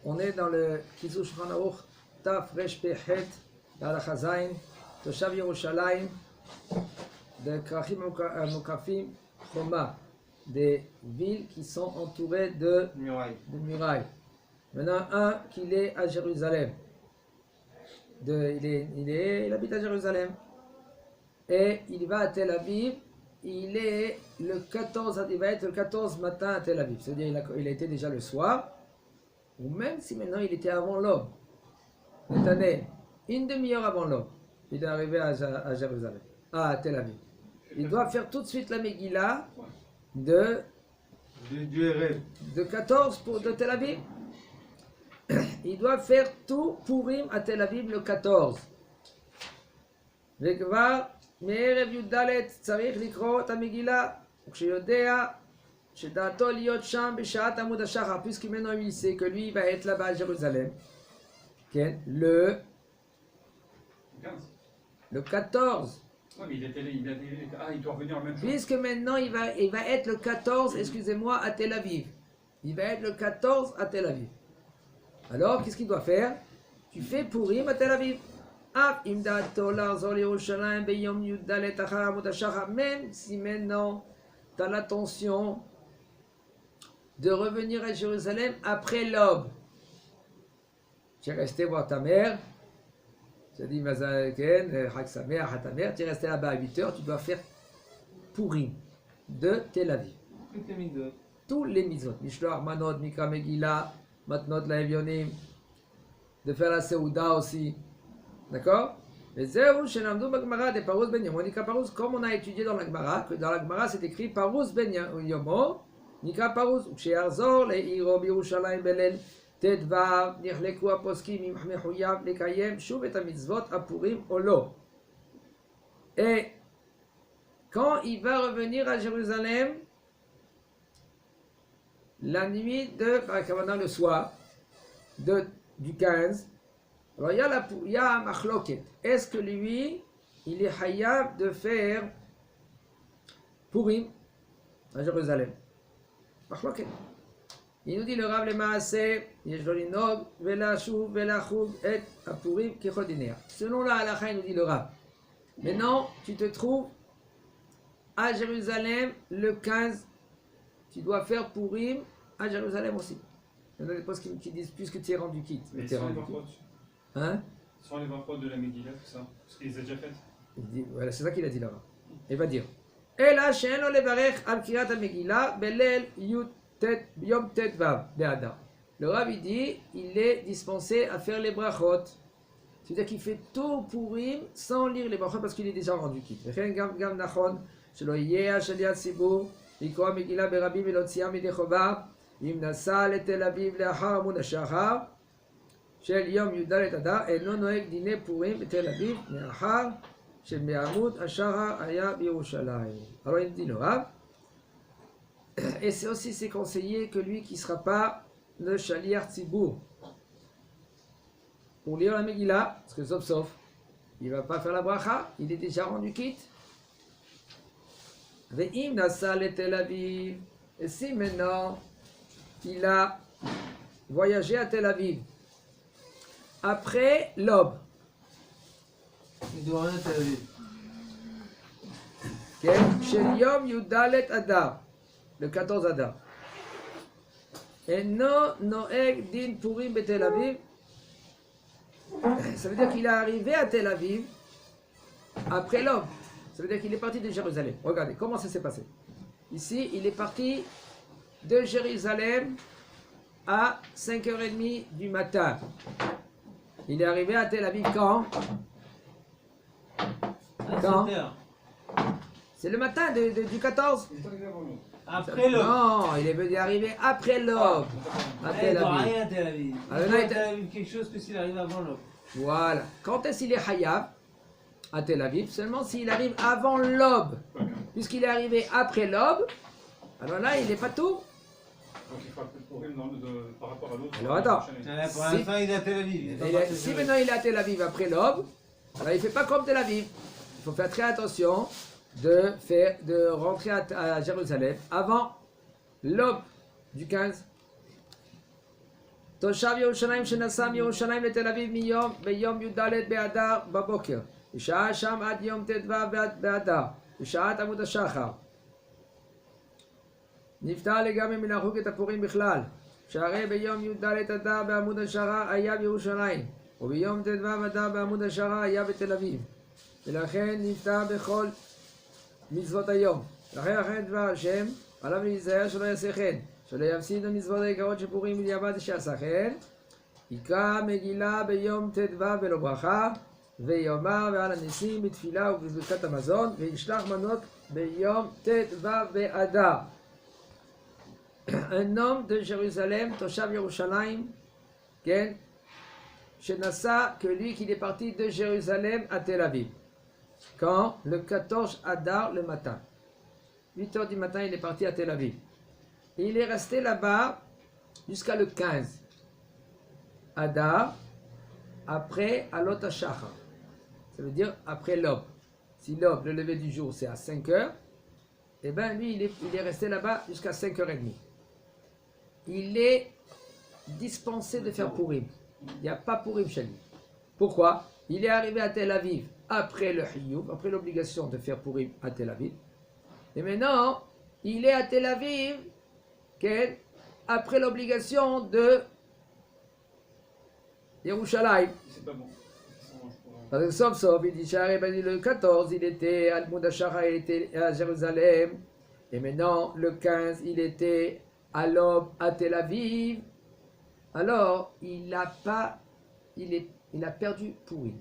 On est dans le Kitzur Shulchan Aruch Taf Resh Pechet Halacha Zayin Toshav Yerushalayim de Krachim Mukafim Choma, des villes qui sont entourées de murailles. Maintenant, un qui est à Jérusalem. Il habite à Jérusalem. Et il va à Tel Aviv. Il est le 14, il va être le 14 matin à Tel Aviv. C'est-à-dire il a été déjà le soir. Ou même si maintenant il était avant l'aube. Cette année, une demi-heure avant l'aube, il est arrivé à Jérusalem, à Tel Aviv. Il doit faire tout de suite la Megillah de 14 de Tel Aviv. Il doit faire tout Purim à Tel Aviv le 14. וכבר מערב י"ד צריך לקרוא את המגילה, וכשיודע שדעתו להיות שם בשעת עמוד השחר, puisque maintenant il sait que lui va être là-bas à Jérusalem, le 14. Ouais, mais il doit revenir en même temps. Puisque maintenant il va être le 14, excusez-moi, à Tel Aviv. Il va être le 14 à Tel Aviv. Alors, qu'est-ce qu'il doit faire? Tu fais Purim à Tel Aviv. Même si maintenant tu as l'intention de revenir à Jérusalem après l'aube. Tu es resté voir ta mère. Tu as dit, tu es resté là-bas à 8 heures, tu dois faire Purim de Tel Aviv. Tous les mitzvot. Mishloach, Manot, Mikra, Megillah, Matnot, Laevionim. De faire la Seuda aussi. D'accord? Et Zéou, Shenamdou, Bagmara, de Parous Ben Yomo, Nika Parous, comme on a étudié dans la Gemara, que dans la Gemara c'est écrit Parous Ben Yomo, Nika Parous, Kshearzor, le Iro, Birushalayim, Belel, Tedvav, Nirleku, Aposkim, Imhmehuyav, Lekayem, Shuv et Mitzvot, Apurim, Olo. Et quand il va revenir à Jérusalem, la nuit le soir, du 15, alors il y a un machloket. Est-ce que lui, il est hayab de faire Purim à Jérusalem? Machloket. Il nous dit le Rav le Maaseh, Yeshvolinog, Velashuv, Velachub, et Purim Kechodinea. Selon la halakha, il nous dit le Rav. Maintenant, tu te trouves à Jérusalem le 15. Tu dois faire Purim à Jérusalem aussi. Il y en a des postes qui disent plus que tu es rendu quitte. Mais Hein? Sans les 20 fautes de la Megillah, tout ça, parce qu'il les a déjà faites. Voilà, c'est ça qu'il a dit là-bas. Il va dire Ela she'eno levarech al kirat ha-Megillah belel yom tet vav be'adar. Le Rav dit il est dispensé à faire les brachot. C'est-à-dire qu'il fait tout Purim sans lire les brachot parce qu'il est déjà rendu quitte. Vechen gam nachon shelo yeh shaliat tzibur לקרוא מגילה ברבים ולהוציאה מידי חובה אם נסע לתל אביב לאחר עמוד השחר של יום י"ד אדר אינו נוהג דיני פורים בתל אביב מאחר שמעמוד השחר היה בירושלים. Alors il dit le Rav, et c'est aussi conseillé que lui qui ne sera pas le shaliach tzibur pour lire la Megillah, parce que sauf il ne va pas faire la bracha, il est déjà rendu quitte. Ve'im nasa le Tel Aviv. Et si maintenant il a voyagé à Tel Aviv après l'aube, il doit rien à Tel Aviv. Shel Yom Yudalet Adar, le 14 Adar. Et non Noeg Din Purim be Tel Aviv. Ça veut dire qu'il est arrivé à Tel Aviv après l'aube. Ça veut dire qu'il est parti de Jérusalem. Regardez comment ça s'est passé. Ici, il est parti de Jérusalem à 5h30 du matin. Il est arrivé à Tel Aviv quand? Quand? C'est le matin du 14. Après l'aube. Non, il est venu arriver après l'aube. À Il Tel ne doit Aviv. rien à Tel Aviv. Alors, Il là, doit il à Tel Aviv quelque chose que s'il arrive avant l'aube. Voilà. Quand est-ce qu'il est hayab à Tel Aviv? Seulement s'il arrive avant l'aube. Puisqu'il est arrivé après l'aube, alors là, il n'est pas tout. Donc il fera plus de Purim par rapport à l'autre. Alors attends. Pour l'instant, il est à Tel Aviv. Si maintenant il est à Tel Aviv après l'aube, alors il ne fait pas comme Tel Aviv. Il faut faire très attention de rentrer à Jérusalem avant l'aube du 15. תושב ירושלים שנסע מירושלים לתל אביב ביום י"ד באדר בבוקר, ושהה שם עד יום ט"ו באדר, בשעת עמוד השחר. נפטר לגמרי מן החוג את הפורים בכלל, שהרי ביום י"ד אדר בעמוד השחר היה בירושלים, וביום ט"ו אדר בעמוד השחר היה בתל אביב, ולכן נפטר בכל מצוות היום. לכן דבר השם עליו להיזהר שלא יעשה כן, שלא יפסיד המצוות העיקרות של פורים בדיעבד שעשה כן. יקרא מגילה ביום ט"ו ולא ברכה, ויאמר ועל הניסים בתפילה ובברכת המזון, וישלח מנות ביום ט"ו באדר. Un homme de Jérusalem, תושב ירושלים, כן, שנסע que lui qu'il est parti de Jérusalem à Tel Aviv. Quand? Le 14 Adar le matin. 8 heures du matin, il est parti à Tel Aviv. Et il est resté là-bas jusqu'à le 15 Adar, après Alot HaShachar. Ça veut dire après l'aube. Si l'aube, le lever du jour, c'est à 5 heures, et bien lui, il est resté là-bas jusqu'à 5h30. Il est dispensé de faire Purim. Il n'y a pas Purim chez lui. Pourquoi? Il est arrivé à Tel Aviv après le Hiyuv, après l'obligation de faire Purim à Tel Aviv. Et maintenant, il est à Tel Aviv après l'obligation de Yerushalayim. C'est pas bon. Parce que sauf, il dit, le 14, il était à Almud HaShachar, il était à Jérusalem. Et maintenant, le 15, il était à l'aube à Tel Aviv. Alors, il a perdu Purim.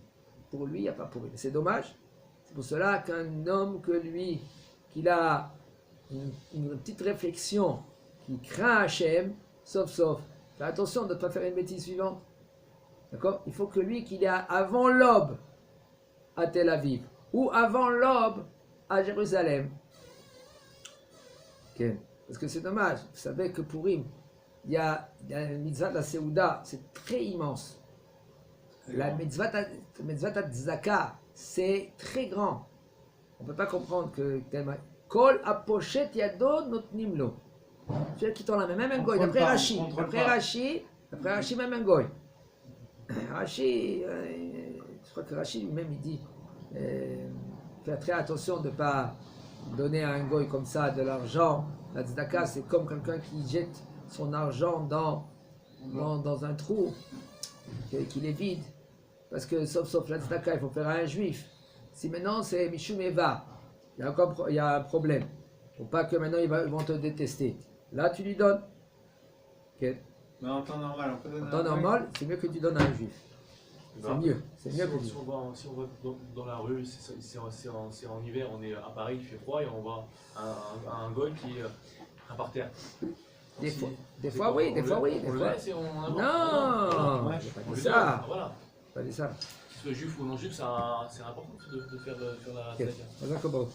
Pour lui, il n'y a pas Purim. C'est dommage. C'est pour cela qu'un homme que lui, qu'il a une petite réflexion, qui craint Hachem, sauf, fais attention de ne pas faire une bêtise suivante. D'accord? Il faut que lui, qu'il est avant l'aube à Tel Aviv, ou avant l'aube à Jérusalem. Okay. Parce que c'est dommage. Vous savez que Purim, il y a une mitzvah de la Seouda, c'est très immense. La mitzvah de Tzedaka, c'est très grand. On ne peut pas comprendre que Kol apochet yado notnim lo. Celui qui tend la main, même un goy. D'après Rashi, même un goy. Rashi, je crois que Rashi lui-même il dit faire très attention de ne pas donner à un goy comme ça de l'argent. La tzedaka, c'est comme quelqu'un qui jette son argent dans un trou, qu'il est vide. Parce que sauf la tzedaka, il faut faire à un juif. Si maintenant c'est Mishum Eva, il y a un problème. Il ne faut pas que maintenant ils vont te détester. Là, tu lui donnes. Okay. Mais en temps normal, on peut donner. En temps normal, c'est mieux que tu donnes à un juif. C'est mieux. C'est mieux que Si on va dans la rue, c'est en hiver, on est à Paris, il fait froid et on voit un goy qui est par terre. Des fois oui. On le laisse et on avance. Non, Ouais, j'ai pas On dit lui ça. donne, voilà. Pas dit ça. Qu'il soit juif ou non juif, c'est important de faire la Ok.